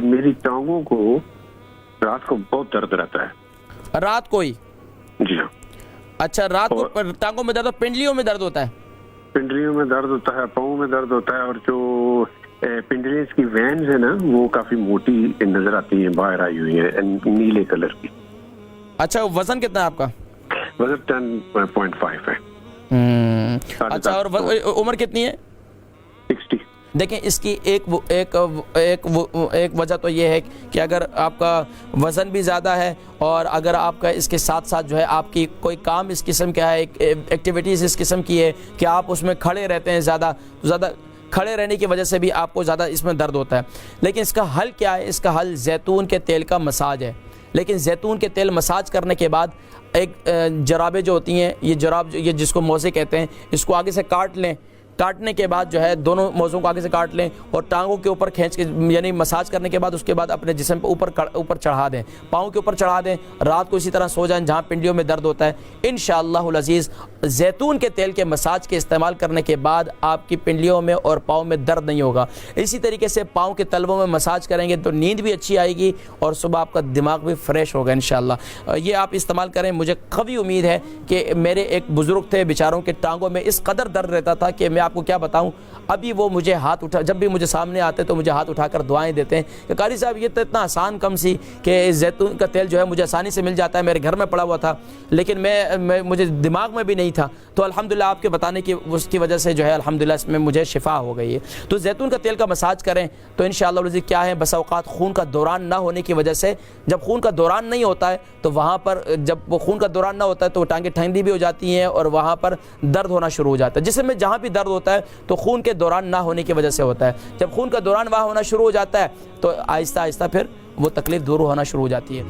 मेरी टांगों को रात को बहुत दर्द रहता है। रात को ही? जी हाँ। अच्छा, रात को टांगों में दर्द, पिंडलियों में दर्द होता है? पिंडलियों में दर्द होता है, पाँव में दर्द होता है, और जो पिंडलियों की वेन्स है ना वो काफी मोटी नजर आती है, बाहर आई हुई है, नीले कलर की। अच्छा, वजन कितना है आपका? वजन 10.5 है। अच्छा, और उम्र कितनी है? 60। देखें, इसकी एक वजह तो ये है कि अगर आपका वज़न भी ज़्यादा है और अगर आपका इसके साथ साथ जो है आपकी कोई काम इस किस्म का है, एक्टिविटीज़ इस किस्म की है कि आप उसमें खड़े रहते हैं, ज़्यादा खड़े रहने की वजह से भी आपको ज़्यादा इसमें दर्द होता है। लेकिन इसका हल क्या है? इसका हल जैतून के तेल का मसाज है। लेकिन जैतून के तेल मसाज करने के बाद एक जराबें जो होती हैं, ये जराब ये जिसको मोज़े कहते हैं, इसको आगे से काट लें। काटने के बाद जो है दोनों मोज़ों को आगे से काट लें और टांगों के ऊपर खींच के, यानी मसाज करने के बाद उसके बाद अपने जिस्म पे ऊपर चढ़ा दें, पाँव के ऊपर चढ़ा दें। रात को इसी तरह सो जाएं जहाँ पिंडियों में दर्द होता है। इंशाअल्लाहुल अज़ीज़ जैतून के तेल के मसाज के इस्तेमाल करने के बाद आपकी पिंडियों में और पाँव में दर्द नहीं होगा। इसी तरीके से पाँव के तलवों में मसाज करेंगे तो नींद भी अच्छी आएगी और सुबह आपका दिमाग भी फ्रेश होगा इंशाअल्लाह। ये आप इस्तेमाल करें। मुझे कभी उम्मीद है कि मेरे एक बुज़ुर्ग थे, बेचारों के टांगों में इस कदर दर्द रहता था कि मैं आपको क्या बताऊं। अभी वो मुझे हाथ उठा, जब भी मुझे सामने आते तो मुझे हाथ उठाकर दुआएं देते हैं कि कारी साहब ये तो इतना आसान कम सी कि जैतून का तेल जो है मुझे आसानी से मिल जाता है, मेरे घर में पड़ा हुआ था, लेकिन मुझे दिमाग में भी नहीं था। तो अल्हम्दुलिल्लाह आपके बताने की उसकी वजह से जो है अल्हम्दुलिल्लाह इसमें मुझे शिफा हो गई है। तो जैतून का तेल का मसाज करें तो इंशाअल्लाह क्या है, बस औक़ात खून का दौरान ना होने की वजह से, जब खून का दौरान नहीं होता है तो वहाँ पर, जब वो खून का दौरान ना होता है तो टांगें ठंडी भी हो जाती हैं और वहाँ पर दर्द होना शुरू हो जाता है। जिसमें जहाँ भी दर्द होता है तो खून के दौरान ना होने की वजह से होता है। जब खून का दौरान वहाँ होना शुरू हो जाता है तो आहिस्ता आहिस्ता फिर वो तकलीफ दूर होना शुरू हो जाती है।